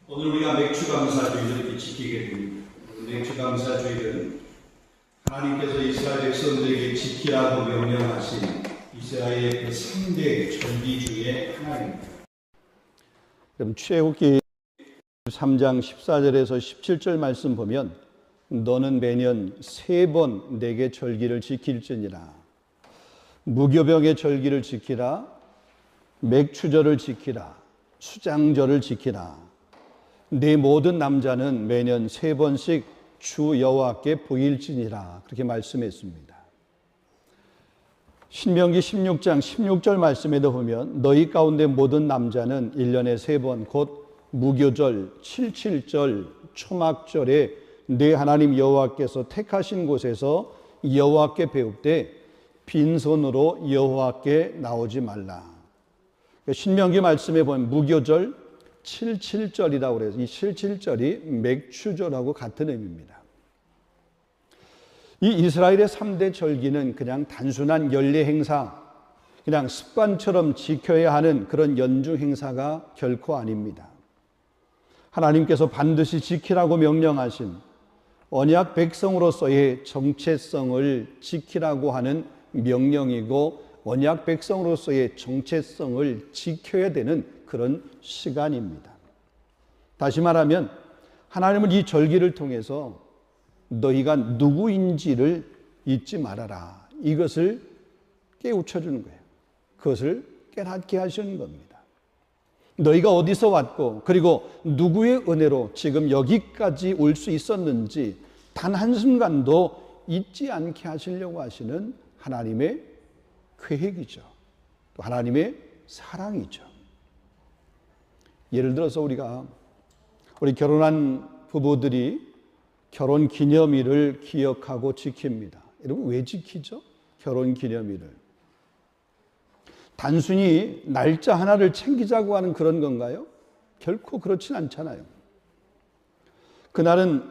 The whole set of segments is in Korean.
오늘 우리가 맥추감사주의를 이렇게 지키게 됩니다. 맥추감사주의는 하나님께서 이스라엘 백성들에게 지키라고 명령하신 이스라엘의 그 3대 절기 중에 하나입니다. 그럼 출애굽기 3장 14절에서 17절 말씀 보면 너는 매년 3번 내게 절기를 지킬지니라. 무교병의 절기를 지키라. 맥추절을 지키라. 수장절을 지키라. 네 모든 남자는 매년 3번씩 주 여호와께 보일지니라. 그렇게 말씀했습니다. 신명기 16장 16절 말씀에도 보면 너희 가운데 모든 남자는 1년에 3번 곧 무교절, 칠칠절, 초막절에 네 하나님 여호와께서 택하신 곳에서 여호와께 배울 때 빈손으로 여호와께 나오지 말라. 신명기 말씀에 보면 무교절, 칠칠절이라고 그래서 이 칠칠절이 맥추절하고 같은 의미입니다. 이 이스라엘의 3대 절기는 그냥 단순한 연례 행사, 그냥 습관처럼 지켜야 하는 그런 연중 행사가 결코 아닙니다. 하나님께서 반드시 지키라고 명령하신 언약 백성으로서의 정체성을 지키라고 하는 명령이고 언약 백성으로서의 정체성을 지켜야 되는 그런 시간입니다. 다시 말하면 하나님은 이 절기를 통해서 너희가 누구인지를 잊지 말아라. 이것을 깨우쳐 주는 거예요. 그것을 깨닫게 하시는 겁니다. 너희가 어디서 왔고 그리고 누구의 은혜로 지금 여기까지 올 수 있었는지 단 한순간도 잊지 않게 하시려고 하시는 하나님의 계획이죠. 또 하나님의 사랑이죠. 예를 들어서 우리 결혼한 부부들이 결혼 기념일을 기억하고 지킵니다. 여러분 왜 지키죠? 결혼 기념일을. 단순히 날짜 하나를 챙기자고 하는 그런 건가요? 결코 그렇진 않잖아요. 그날은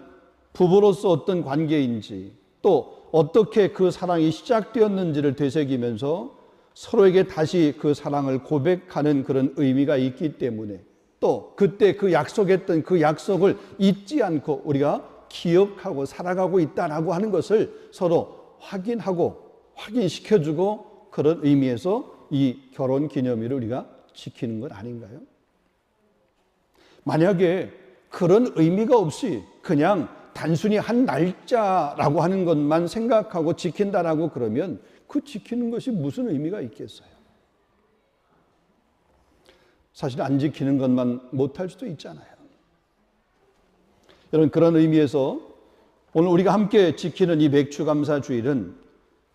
부부로서 어떤 관계인지 또 어떻게 그 사랑이 시작되었는지를 되새기면서 서로에게 다시 그 사랑을 고백하는 그런 의미가 있기 때문에 또 그때 그 약속했던 그 약속을 잊지 않고 우리가 기억하고 살아가고 있다라고 하는 것을 서로 확인시켜주고 그런 의미에서 이 결혼 기념일을 우리가 지키는 것 아닌가요? 만약에 그런 의미가 없이 그냥 단순히 한 날짜라고 하는 것만 생각하고 지킨다라고 그러면 그 지키는 것이 무슨 의미가 있겠어요? 사실 안 지키는 것만 못할 수도 있잖아요. 여러분 그런 의미에서 오늘 우리가 함께 지키는 이 맥추감사주일은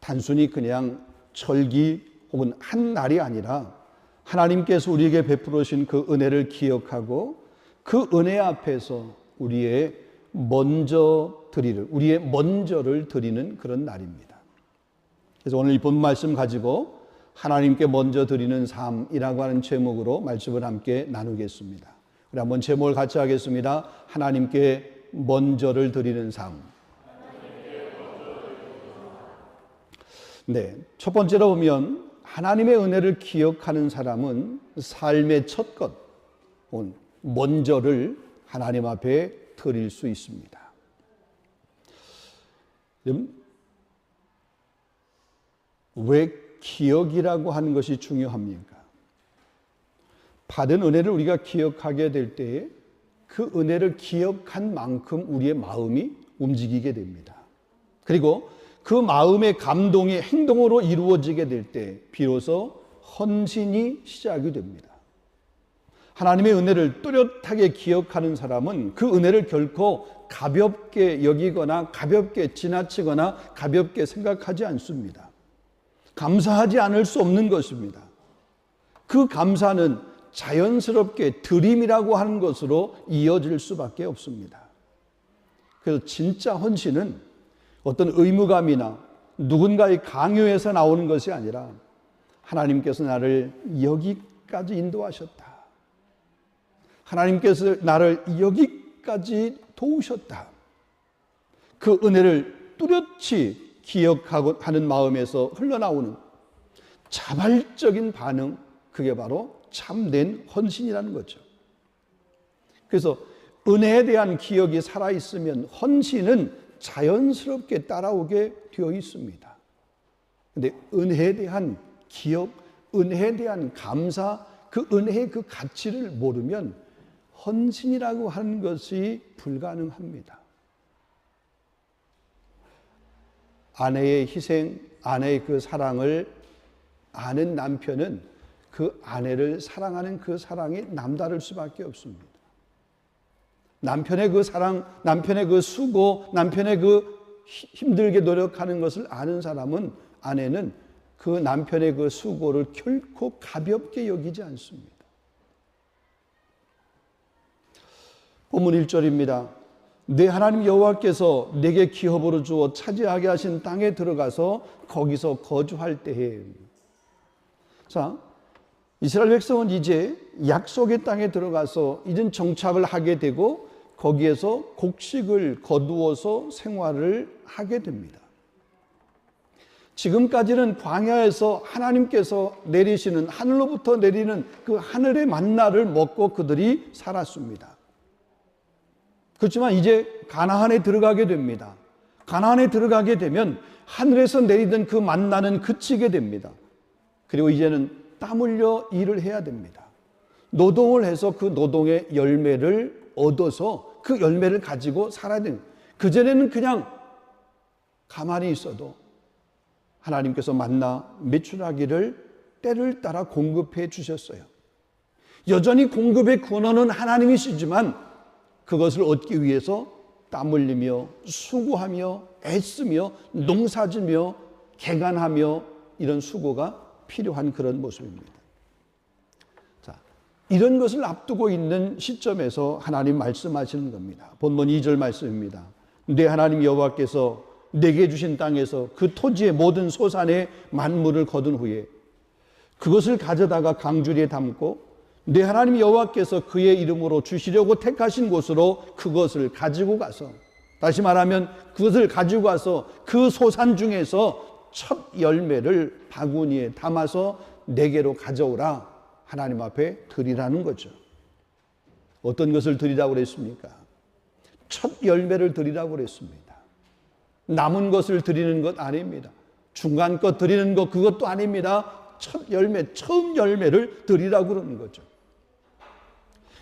단순히 그냥 절기 혹은 한 날이 아니라 하나님께서 우리에게 베풀어 주신 그 은혜를 기억하고 그 은혜 앞에서 우리의 먼저를 드리는 그런 날입니다. 그래서 오늘 이 본 말씀 가지고 하나님께 먼저 드리는 삶이라고 하는 제목으로 말씀을 함께 나누겠습니다. 우리 한번 제목을 같이 하겠습니다. 하나님께 먼저를 드리는 삶. 네, 첫 번째로 보면 하나님의 은혜를 기억하는 사람은 삶의 첫 것, 먼저를 하나님 앞에 드릴 수 있습니다. 왜 기억이라고 하는 것이 중요합니까? 받은 은혜를 우리가 기억하게 될 때에 그 은혜를 기억한 만큼 우리의 마음이 움직이게 됩니다. 그리고 그 마음의 감동이 행동으로 이루어지게 될 때 비로소 헌신이 시작이 됩니다. 하나님의 은혜를 뚜렷하게 기억하는 사람은 그 은혜를 결코 가볍게 여기거나 가볍게 지나치거나 가볍게 생각하지 않습니다. 감사하지 않을 수 없는 것입니다. 그 감사는 자연스럽게 드림이라고 하는 것으로 이어질 수밖에 없습니다. 그래서 진짜 헌신은 어떤 의무감이나 누군가의 강요에서 나오는 것이 아니라 하나님께서 나를 여기까지 인도하셨다. 하나님께서 나를 여기까지 도우셨다. 그 은혜를 뚜렷이 기억하고 하는 마음에서 흘러나오는 자발적인 반응, 그게 바로 참된 헌신이라는 거죠. 그래서 은혜에 대한 기억이 살아있으면 헌신은 자연스럽게 따라오게 되어 있습니다. 근데 은혜에 대한 기억, 은혜에 대한 감사, 그 은혜의 그 가치를 모르면 헌신이라고 하는 것이 불가능합니다. 아내의 희생, 아내의 그 사랑을 아는 남편은 그 아내를 사랑하는 그 사랑이 남다를 수밖에 없습니다. 남편의 그 사랑, 남편의 그 수고, 남편의 그 힘들게 노력하는 것을 아는 사람은, 아내는 그 남편의 그 수고를 결코 가볍게 여기지 않습니다. 본문 1절입니다. 내 하나님 여호와께서 내게 기업으로 주어 차지하게 하신 땅에 들어가서 거기서 거주할 때에. 자, 이스라엘 백성은 이제 약속의 땅에 들어가서 이젠 정착을 하게 되고 거기에서 곡식을 거두어서 생활을 하게 됩니다. 지금까지는 광야에서 하나님께서 내리시는, 하늘로부터 내리는 그 하늘의 만나를 먹고 그들이 살았습니다. 그렇지만 이제 가나안에 들어가게 됩니다. 가나안에 들어가게 되면 하늘에서 내리던 그 만나는 그치게 됩니다. 그리고 이제는 땀 흘려 일을 해야 됩니다. 노동을 해서 그 노동의 열매를 얻어서 그 열매를 가지고 살아야 됩니다. 그전에는 그냥 가만히 있어도 하나님께서 만나 매출하기를 때를 따라 공급해 주셨어요. 여전히 공급의 근원은 하나님이시지만 그것을 얻기 위해서 땀 흘리며 수고하며 애쓰며 농사지며 개간하며 이런 수고가 필요한 그런 모습입니다. 자, 이런 것을 앞두고 있는 시점에서 하나님 말씀하시는 겁니다. 본문 2절 말씀입니다. 내 하나님 여호와께서 내게 주신 땅에서 그 토지의 모든 소산의 만물을 거둔 후에 그것을 가져다가 강주리에 담고 내 하나님 여호와께서 그의 이름으로 주시려고 택하신 곳으로 그것을 가지고 가서, 다시 말하면 그것을 가지고 가서 그 소산 중에서 첫 열매를 바구니에 담아서 내게로 가져오라, 하나님 앞에 드리라는 거죠. 어떤 것을 드리라고 그랬습니까? 첫 열매를 드리라고 그랬습니다. 남은 것을 드리는 것 아닙니다. 중간 것 드리는 것 그것도 아닙니다. 첫 열매, 처음 열매를 드리라고 그러는 거죠.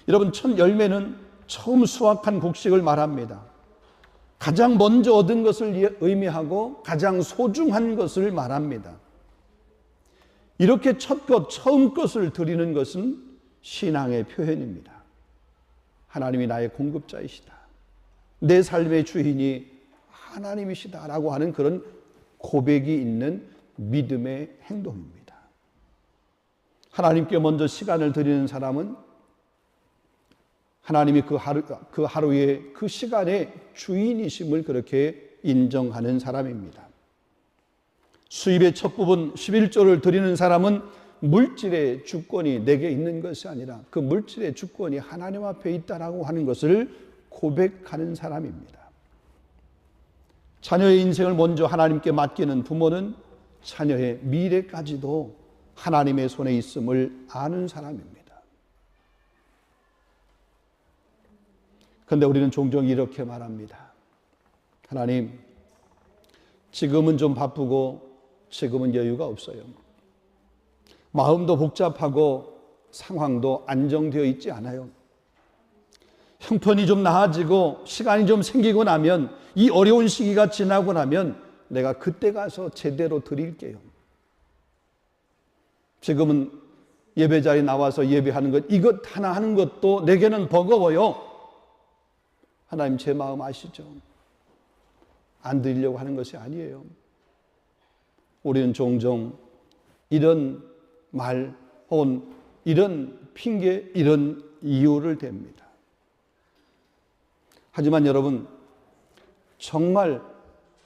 여러분, 첫 열매는 처음 수확한 곡식을 말합니다. 가장 먼저 얻은 것을 의미하고 가장 소중한 것을 말합니다. 이렇게 첫 것, 처음 것을 드리는 것은 신앙의 표현입니다. 하나님이 나의 공급자이시다. 내 삶의 주인이 하나님이시다라고 하는 그런 고백이 있는 믿음의 행동입니다. 하나님께 먼저 시간을 드리는 사람은 하나님이 그 하루의 그 시간의 주인이심을 그렇게 인정하는 사람입니다. 수입의 첫 부분 11조를 드리는 사람은 물질의 주권이 내게 있는 것이 아니라 그 물질의 주권이 하나님 앞에 있다라고 하는 것을 고백하는 사람입니다. 자녀의 인생을 먼저 하나님께 맡기는 부모는 자녀의 미래까지도 하나님의 손에 있음을 아는 사람입니다. 그런데 우리는 종종 이렇게 말합니다. 하나님, 지금은 좀 바쁘고 지금은 여유가 없어요. 마음도 복잡하고 상황도 안정되어 있지 않아요. 형편이 좀 나아지고 시간이 좀 생기고 나면, 이 어려운 시기가 지나고 나면 내가 그때 가서 제대로 드릴게요. 지금은 예배 자리에 나와서 예배하는 것, 이것 하나 하는 것도 내게는 버거워요. 하나님, 제 마음 아시죠? 안 드리려고 하는 것이 아니에요. 우리는 종종 이런 말 혹은 이런 핑계, 이런 이유를 댑니다. 하지만 여러분, 정말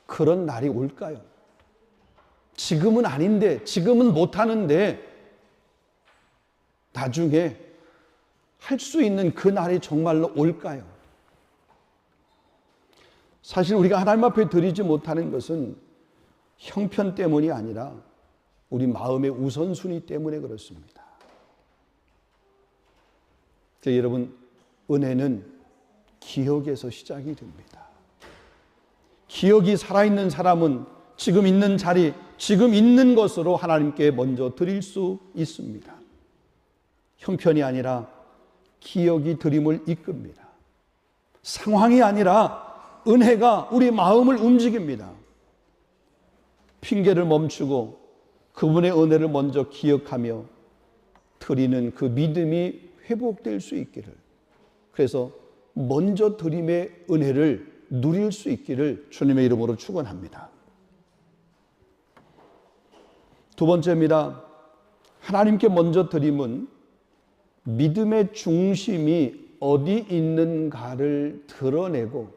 그런 날이 올까요? 지금은 아닌데, 지금은 못하는데 나중에 할 수 있는 그 날이 정말로 올까요? 사실 우리가 하나님 앞에 드리지 못하는 것은 형편 때문이 아니라 우리 마음의 우선순위 때문에 그렇습니다. 여러분, 은혜는 기억에서 시작이 됩니다. 기억이 살아있는 사람은 지금 있는 자리, 지금 있는 것으로 하나님께 먼저 드릴 수 있습니다. 형편이 아니라 기억이 드림을 이끕니다. 상황이 아니라 은혜가 우리 마음을 움직입니다. 핑계를 멈추고 그분의 은혜를 먼저 기억하며 드리는 그 믿음이 회복될 수 있기를, 그래서 먼저 드림의 은혜를 누릴 수 있기를 주님의 이름으로 축원합니다. 두 번째입니다. 하나님께 먼저 드림은 믿음의 중심이 어디 있는가를 드러내고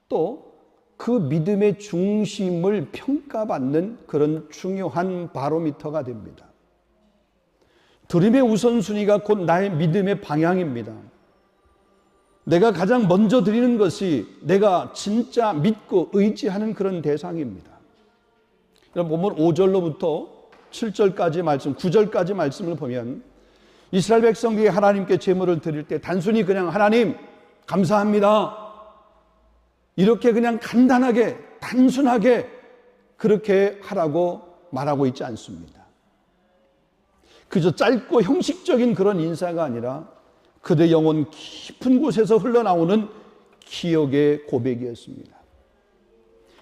또 그 믿음의 중심을 평가받는 그런 중요한 바로미터가 됩니다. 드림의 우선순위가 곧 나의 믿음의 방향입니다. 내가 가장 먼저 드리는 것이 내가 진짜 믿고 의지하는 그런 대상입니다. 여러분 보면 5절로부터 7절까지 말씀, 9절까지 말씀을 보면 이스라엘 백성들이 하나님께 제물을 드릴 때 단순히 그냥 하나님 감사합니다, 이렇게 그냥 간단하게 단순하게 그렇게 하라고 말하고 있지 않습니다. 그저 짧고 형식적인 그런 인사가 아니라 그들의 영혼 깊은 곳에서 흘러나오는 기억의 고백이었습니다.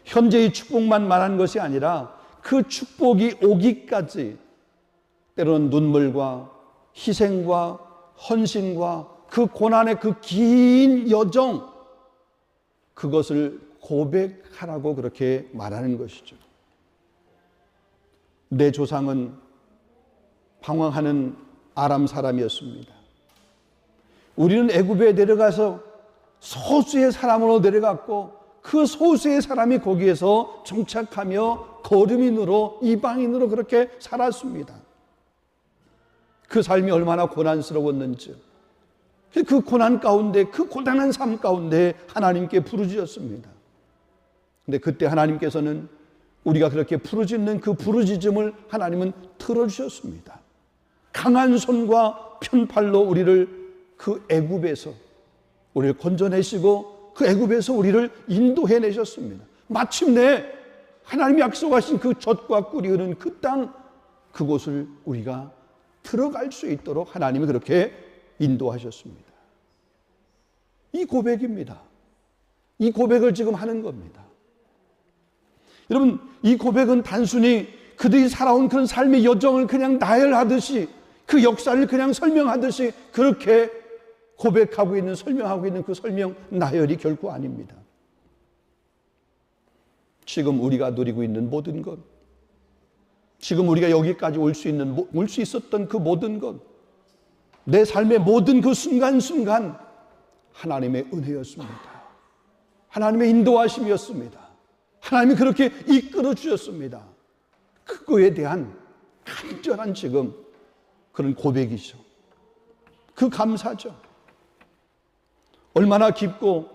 현재의 축복만 말한 것이 아니라 그 축복이 오기까지 때로는 눈물과 희생과 헌신과 그 고난의 그 긴 여정, 그것을 고백하라고 그렇게 말하는 것이죠. 내 조상은 방황하는 아람 사람이었습니다. 우리는 애굽에 내려가서 소수의 사람으로 내려갔고 그 소수의 사람이 거기에서 정착하며 거류민으로, 이방인으로 그렇게 살았습니다. 그 삶이 얼마나 고난스러웠는지, 그 고난 가운데, 그 고단한 삶 가운데 하나님께 부르짖었습니다. 근데 그때 하나님께서는 우리가 그렇게 부르짖는 그 부르짖음을 하나님은 들어주셨습니다. 강한 손과 편팔로 우리를 그 애굽에서 우리를 건져내시고 그 애굽에서 우리를 인도해내셨습니다. 마침내 하나님이 약속하신 그 젖과 꿀이 흐르는 그 땅, 그곳을 우리가 들어갈 수 있도록 하나님이 그렇게 인도하셨습니다. 이 고백입니다. 이 고백을 지금 하는 겁니다. 여러분, 이 고백은 단순히 그들이 살아온 그런 삶의 여정을 그냥 나열하듯이, 그 역사를 그냥 설명하듯이 그렇게 고백하고 있는, 설명하고 있는 그 설명 나열이 결코 아닙니다. 지금 우리가 누리고 있는 모든 것, 지금 우리가 여기까지 올 수 있었던 그 모든 것, 내 삶의 모든 그 순간순간 하나님의 은혜였습니다. 하나님의 인도하심이었습니다. 하나님이 그렇게 이끌어 주셨습니다. 그거에 대한 간절한 지금 그런 고백이죠. 그 감사죠. 얼마나 깊고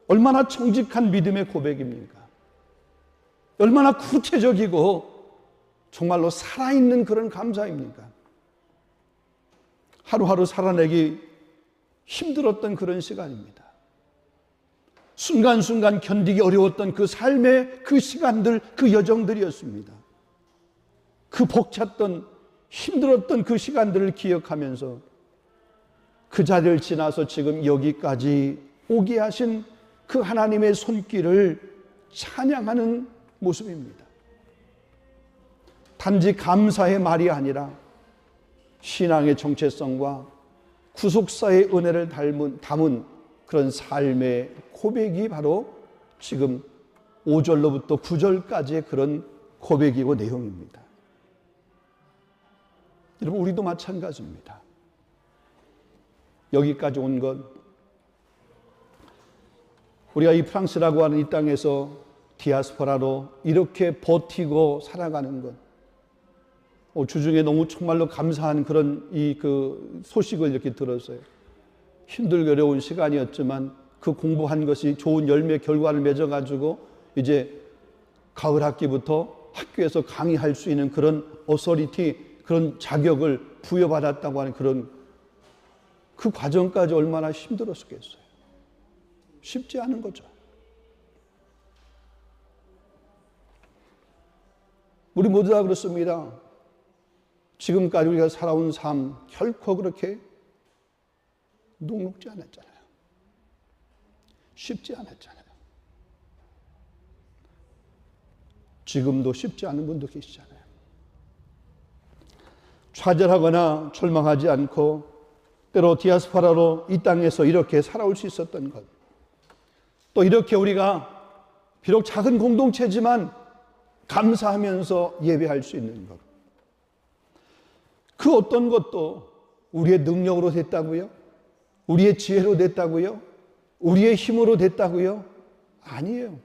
얼마나 정직한 믿음의 고백입니까? 얼마나 구체적이고 정말로 살아있는 그런 감사입니까? 하루하루 살아내기 힘들었던 그런 시간입니다. 순간순간 견디기 어려웠던 그 삶의 그 시간들, 그 여정들이었습니다. 그 벅찼던, 힘들었던 그 시간들을 기억하면서 그 자리를 지나서 지금 여기까지 오게 하신 그 하나님의 손길을 찬양하는 모습입니다. 단지 감사의 말이 아니라 신앙의 정체성과 구속사의 은혜를 담은 그런 삶의 고백이 바로 지금 5절로부터 9절까지의 그런 고백이고 내용입니다. 여러분, 우리도 마찬가지입니다. 여기까지 온 것, 우리가 이 프랑스라고 하는 이 땅에서 디아스포라로 이렇게 버티고 살아가는 것, 주중에 너무 정말로 감사한 그런 그 소식을 이렇게 들었어요. 힘들고 어려운 시간이었지만 그 공부한 것이 좋은 열매 결과를 맺어가지고 이제 가을 학기부터 학교에서 강의할 수 있는 그런 어서리티, 그런 자격을 부여받았다고 하는 그 과정까지 얼마나 힘들었겠어요. 쉽지 않은 거죠. 우리 모두 다 그렇습니다. 지금까지 우리가 살아온 삶 결코 그렇게 녹록지 않았잖아요. 쉽지 않았잖아요. 지금도 쉽지 않은 분도 계시잖아요. 좌절하거나 절망하지 않고 때로 디아스포라로 이 땅에서 이렇게 살아올 수 있었던 것, 또 이렇게 우리가 비록 작은 공동체지만 감사하면서 예배할 수 있는 것, 그 어떤 것도 우리의 능력으로 됐다고요? 우리의 지혜로 됐다고요? 우리의 힘으로 됐다고요? 아니에요.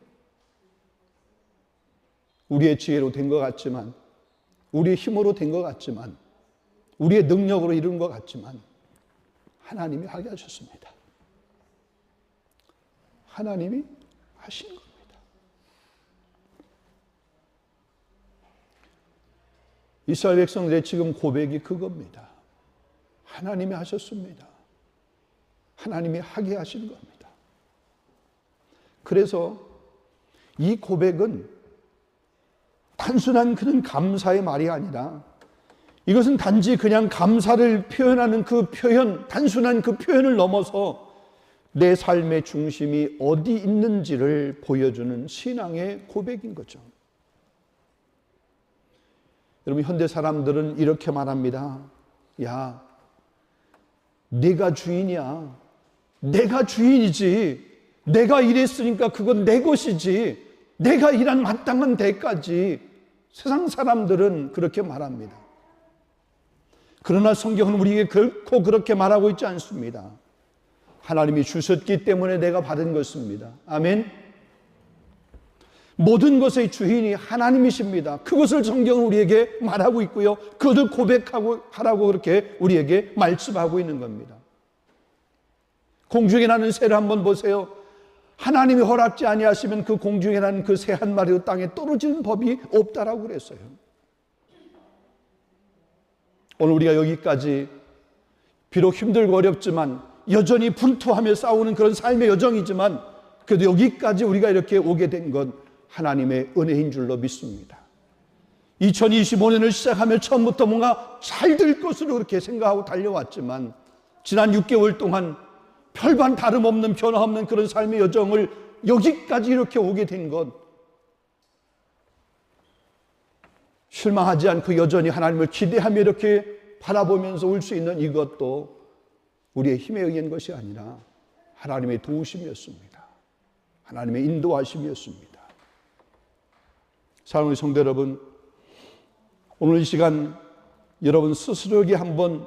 우리의 지혜로 된 것 같지만, 우리의 힘으로 된 것 같지만, 우리의 능력으로 이룬 것 같지만 하나님이 하게 하셨습니다. 하나님이 하신 겁니다. 이스라엘 백성들의 지금 고백이 그겁니다. 하나님이 하셨습니다. 하나님이 하게 하신 겁니다. 그래서 이 고백은 단순한 그런 감사의 말이 아니라 이것은 단지 그냥 감사를 표현하는 그 표현, 단순한 그 표현을 넘어서 내 삶의 중심이 어디 있는지를 보여주는 신앙의 고백인 거죠. 여러분, 현대 사람들은 이렇게 말합니다. 야, 네가 주인이야. 내가 주인이지. 내가 일했으니까 그건 내 것이지. 내가 일한 마땅한 대가지. 세상 사람들은 그렇게 말합니다. 그러나 성경은 우리에게 결코 그렇게 말하고 있지 않습니다. 하나님이 주셨기 때문에 내가 받은 것입니다. 아멘. 모든 것의 주인이 하나님이십니다. 그것을 성경은 우리에게 말하고 있고요. 그것을 고백하고 하라고 그렇게 우리에게 말씀하고 있는 겁니다. 공중에 나는 새를 한번 보세요. 하나님이 허락지 아니하시면 그 공중에 나는 그 새 한 마리도 땅에 떨어지는 법이 없다라고 그랬어요. 오늘 우리가 여기까지 비록 힘들고 어렵지만 여전히 분투하며 싸우는 그런 삶의 여정이지만 그래도 여기까지 우리가 이렇게 오게 된 건 하나님의 은혜인 줄로 믿습니다. 2025년을 시작하며 처음부터 뭔가 잘 될 것으로 그렇게 생각하고 달려왔지만 지난 6개월 동안 별반 다름없는 변화 없는 그런 삶의 여정을 여기까지 이렇게 오게 된 것, 실망하지 않고 여전히 하나님을 기대하며 이렇게 바라보면서 올 수 있는 이것도 우리의 힘에 의한 것이 아니라 하나님의 도우심이었습니다. 하나님의 인도하심이었습니다. 사랑하는 성도 여러분, 오늘 이 시간 여러분 스스로에게 한번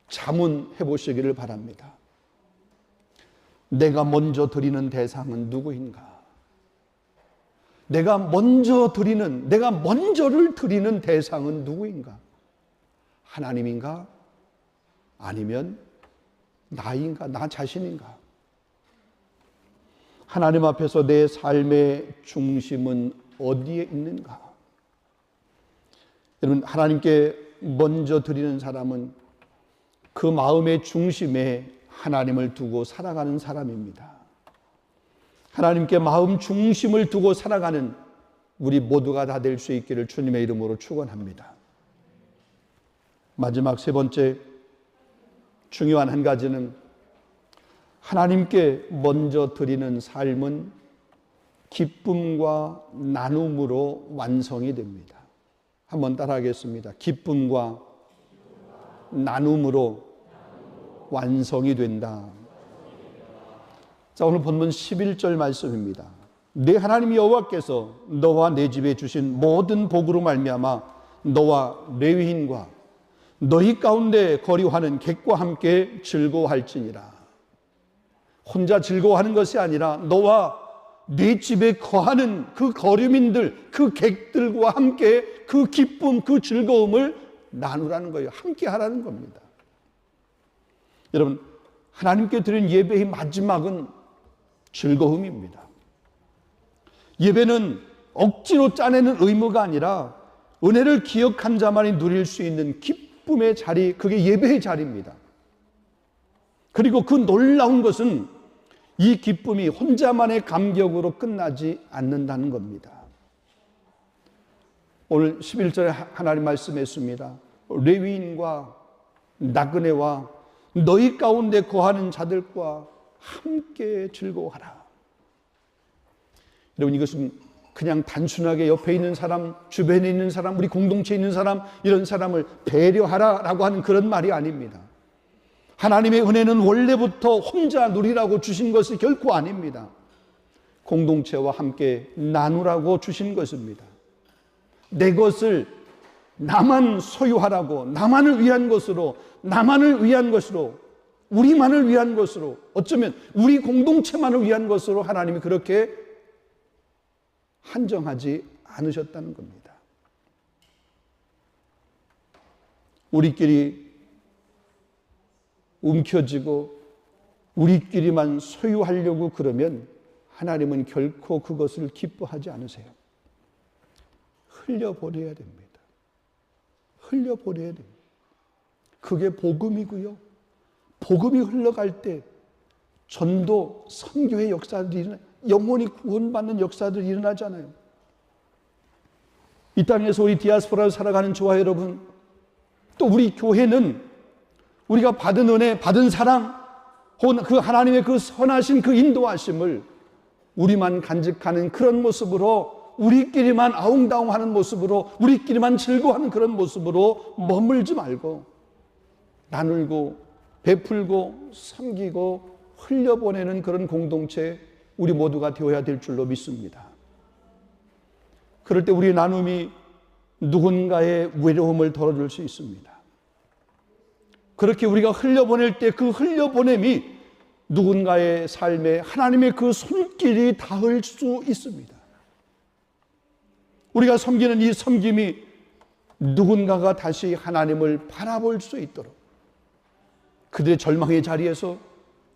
자문해 보시기를 바랍니다. 내가 먼저 드리는 대상은 누구인가? 내가 먼저를 드리는 대상은 누구인가? 하나님인가? 아니면 나인가? 나 자신인가? 하나님 앞에서 내 삶의 중심은 어디에 있는가? 여러분, 하나님께 먼저 드리는 사람은 그 마음의 중심에 하나님을 두고 살아가는 사람입니다. 하나님께 마음 중심을 두고 살아가는 우리 모두가 다 될 수 있기를 주님의 이름으로 축원합니다. 마지막 세 번째 중요한 한 가지는 하나님께 먼저 드리는 삶은 기쁨과 나눔으로 완성이 됩니다. 한번 따라하겠습니다. 기쁨과 나눔으로 완성이 된다. 자, 오늘 본문 11절 말씀입니다. 내 하나님 여호와께서 너와 내 집에 주신 모든 복으로 말미암아 너와 레위인과 너희 가운데 거류하는 객과 함께 즐거워할지니라. 혼자 즐거워하는 것이 아니라 너와 네 집에 거하는 그 거류민들, 그 객들과 함께 그 기쁨, 그 즐거움을 나누라는 거예요. 함께 하라는 겁니다. 여러분, 하나님께 드린 예배의 마지막은 즐거움입니다. 예배는 억지로 짜내는 의무가 아니라 은혜를 기억한 자만이 누릴 수 있는 기쁨의 자리, 그게 예배의 자리입니다. 그리고 그 놀라운 것은 이 기쁨이 혼자만의 감격으로 끝나지 않는다는 겁니다. 오늘 11절에 하나님 말씀했습니다. 레위인과 나그네와 너희 가운데 거하는 자들과 함께 즐거워하라. 여러분, 이것은 그냥 단순하게 옆에 있는 사람, 주변에 있는 사람, 우리 공동체에 있는 사람, 이런 사람을 배려하라라고 하는 그런 말이 아닙니다. 하나님의 은혜는 원래부터 혼자 누리라고 주신 것이 결코 아닙니다. 공동체와 함께 나누라고 주신 것입니다. 내 것을 나만 소유하라고, 나만을 위한 것으로, 나만을 위한 것으로, 우리만을 위한 것으로, 어쩌면 우리 공동체만을 위한 것으로 하나님이 그렇게 한정하지 않으셨다는 겁니다. 우리끼리 움켜쥐고 우리끼리만 소유하려고 그러면 하나님은 결코 그것을 기뻐하지 않으세요. 흘려보내야 됩니다. 흘려보내야 됩니다. 그게 복음이고요. 복음이 흘러갈 때 전도, 선교의 역사들이 영혼이 구원받는 역사들이 일어나잖아요. 이 땅에서 우리 디아스포라로 살아가는 저와 여러분, 또 우리 교회는 우리가 받은 은혜, 받은 사랑, 그 하나님의 그 선하신 그 인도하심을 우리만 간직하는 그런 모습으로, 우리끼리만 아웅다웅하는 모습으로, 우리끼리만 즐거워하는 그런 모습으로 머물지 말고 나누고 베풀고 섬기고 흘려보내는 그런 공동체, 우리 모두가 되어야 될 줄로 믿습니다. 그럴 때 우리의 나눔이 누군가의 외로움을 덜어줄 수 있습니다. 그렇게 우리가 흘려보낼 때 그 흘려보냄이 누군가의 삶에 하나님의 그 손길이 닿을 수 있습니다. 우리가 섬기는 이 섬김이 누군가가 다시 하나님을 바라볼 수 있도록, 그들의 절망의 자리에서,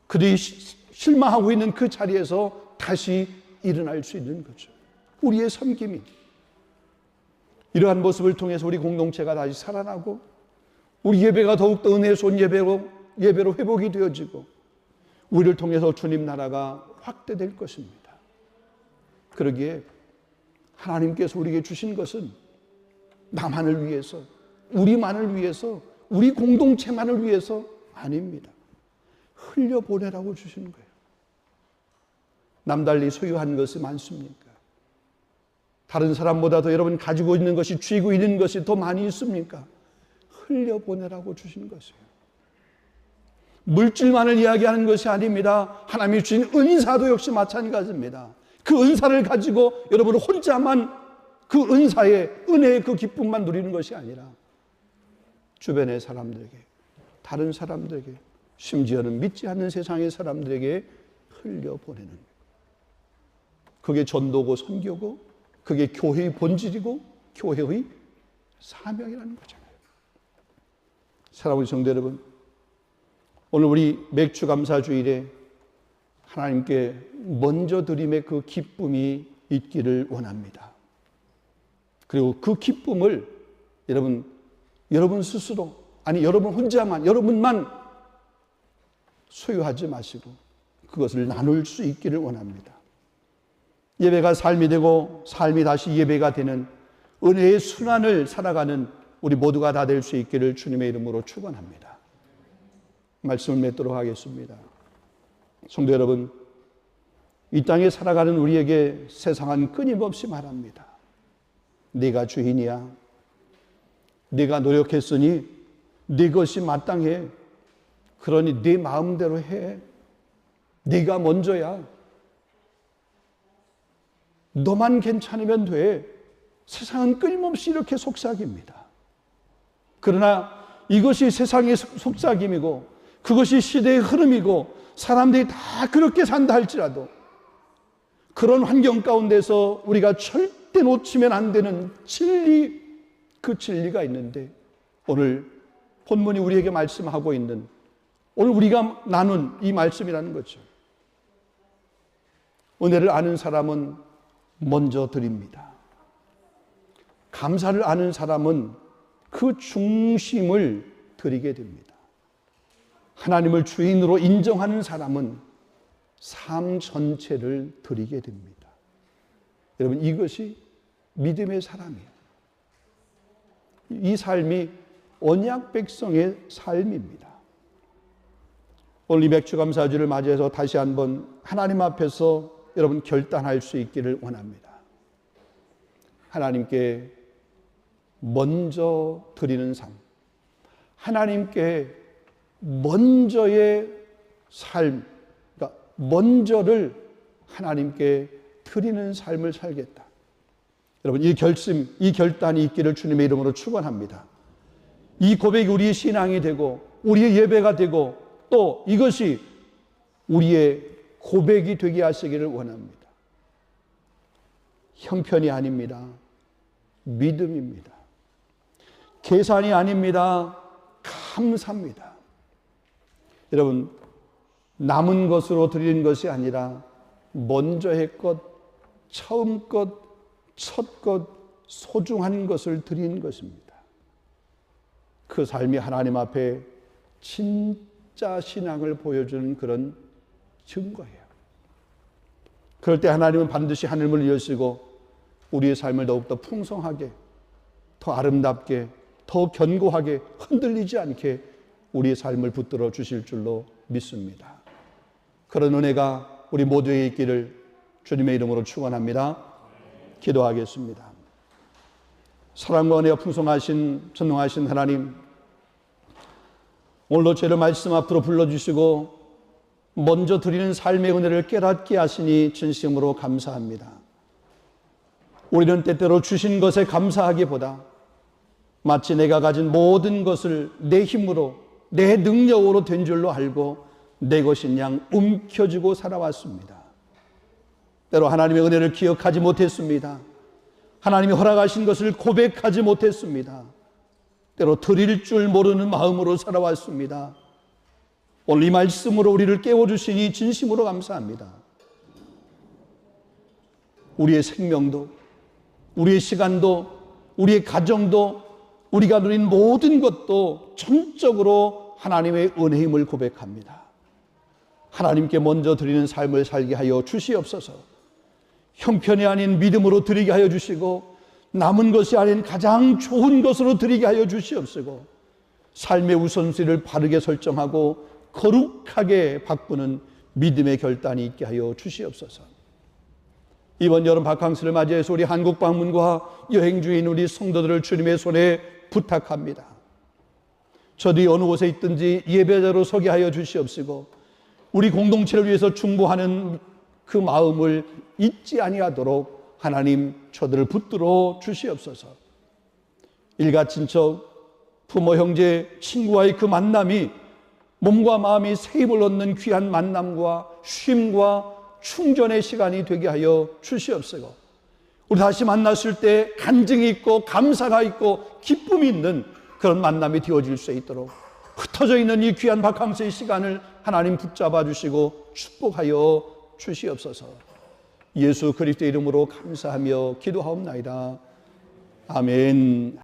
그들이 실망하고 있는 그 자리에서 다시 일어날 수 있는 거죠. 우리의 섬김이. 이러한 모습을 통해서 우리 공동체가 다시 살아나고 우리 예배가 더욱더 은혜스러운 예배로 회복이 되어지고 우리를 통해서 주님 나라가 확대될 것입니다. 그러기에 하나님께서 우리에게 주신 것은 나만을 위해서, 우리만을 위해서, 우리 공동체만을 위해서 아닙니다. 흘려보내라고 주시는 거예요. 남달리 소유한 것이 많습니까? 다른 사람보다 더 여러분 가지고 있는 것이, 쥐고 있는 것이 더 많이 있습니까? 흘려보내라고 주신 것이에요. 물질만을 이야기하는 것이 아닙니다. 하나님이 주신 은사도 역시 마찬가지입니다. 그 은사를 가지고 여러분 혼자만 그 은사의, 은혜의 그 기쁨만 누리는 것이 아니라 주변의 사람들에게, 다른 사람들에게, 심지어는 믿지 않는 세상의 사람들에게 흘려보내는 거예요. 그게 전도고 선교고, 그게 교회의 본질이고 교회의 사명이라는 거잖아요. 사랑하는 성도 여러분, 오늘 우리 맥주감사주일에 하나님께 먼저 드림의 그 기쁨이 있기를 원합니다. 그리고 그 기쁨을 여러분 스스로, 아니 여러분 혼자만, 여러분만 소유하지 마시고 그것을 나눌 수 있기를 원합니다. 예배가 삶이 되고 삶이 다시 예배가 되는 은혜의 순환을 살아가는 우리 모두가 다 될 수 있기를 주님의 이름으로 축원합니다. 말씀을 맺도록 하겠습니다. 성도 여러분, 이 땅에 살아가는 우리에게 세상은 끊임없이 말합니다. 네가 주인이야. 네가 노력했으니 네 것이 마땅해. 그러니 네 마음대로 해. 네가 먼저야. 너만 괜찮으면 돼. 세상은 끊임없이 이렇게 속삭입니다. 그러나 이것이 세상의 속삭임이고 그것이 시대의 흐름이고 사람들이 다 그렇게 산다 할지라도 그런 환경 가운데서 우리가 절대 놓치면 안 되는 진리, 그 진리가 있는데 오늘 본문이 우리에게 말씀하고 있는, 오늘 우리가 나눈 이 말씀이라는 거죠. 은혜를 아는 사람은 먼저 드립니다. 감사를 아는 사람은 그 중심을 드리게 됩니다. 하나님을 주인으로 인정하는 사람은 삶 전체를 드리게 됩니다. 여러분, 이것이 믿음의 사람이에요. 이 삶이 언약 백성의 삶입니다. 오늘 이 맥주감사주를 맞이해서 다시 한번 하나님 앞에서 여러분 결단할 수 있기를 원합니다. 하나님께 먼저 드리는 삶, 하나님께 먼저의 삶, 그러니까 먼저를 하나님께 드리는 삶을 살겠다. 여러분, 이 결심, 이 결단이 있기를 주님의 이름으로 축원합니다. 이 고백이 우리의 신앙이 되고 우리의 예배가 되고 또 이것이 우리의 고백이 되게 하시기를 원합니다. 형편이 아닙니다. 믿음입니다. 계산이 아닙니다. 감사입니다. 여러분, 남은 것으로 드리는 것이 아니라 먼저의 것, 처음 것, 첫 것, 소중한 것을 드리는 것입니다. 그 삶이 하나님 앞에 진짜 신앙을 보여주는 그런 증거예요. 그럴 때 하나님은 반드시 하늘문을 여시고 우리의 삶을 더욱더 풍성하게, 더 아름답게, 더 견고하게, 흔들리지 않게 우리의 삶을 붙들어 주실 줄로 믿습니다. 그런 은혜가 우리 모두에게 있기를 주님의 이름으로 축원합니다. 기도하겠습니다. 사랑과 은혜가 풍성하신 전능하신 하나님, 오늘도 죄를 말씀 앞으로 불러주시고 먼저 드리는 삶의 은혜를 깨닫게 하시니 진심으로 감사합니다. 우리는 때때로 주신 것에 감사하기보다 마치 내가 가진 모든 것을 내 힘으로, 내 능력으로 된 줄로 알고 내 것인 양 움켜쥐고 살아왔습니다. 때로 하나님의 은혜를 기억하지 못했습니다. 하나님이 허락하신 것을 고백하지 못했습니다. 때로 드릴 줄 모르는 마음으로 살아왔습니다. 오늘 이 말씀으로 우리를 깨워주시니 진심으로 감사합니다. 우리의 생명도, 우리의 시간도, 우리의 가정도, 우리가 누린 모든 것도 전적으로 하나님의 은혜임을 고백합니다. 하나님께 먼저 드리는 삶을 살게 하여 주시옵소서. 형편이 아닌 믿음으로 드리게 하여 주시고 남은 것이 아닌 가장 좋은 것으로 드리게 하여 주시옵시고 삶의 우선순위를 바르게 설정하고 거룩하게 바꾸는 믿음의 결단이 있게 하여 주시옵소서. 이번 여름 바캉스를 맞이해서 우리 한국 방문과 여행 중인 우리 성도들을 주님의 손에 부탁합니다. 저들이 어느 곳에 있든지 예배자로 서게 하여 주시옵시고 우리 공동체를 위해서 중보하는 그 마음을 잊지 아니하도록 하나님 저들을 붙들어 주시옵소서. 일가 친척, 부모, 형제, 친구와의 그 만남이 몸과 마음이 새 힘을 얻는 귀한 만남과 쉼과 충전의 시간이 되게 하여 주시옵소서. 우리 다시 만났을 때 간증이 있고 감사가 있고 기쁨이 있는 그런 만남이 되어질 수 있도록 흩어져 있는 이 귀한 바캉스의 시간을 하나님 붙잡아 주시고 축복하여 주시옵소서. 예수 그리스도의 이름으로 감사하며 기도하옵나이다. 아멘.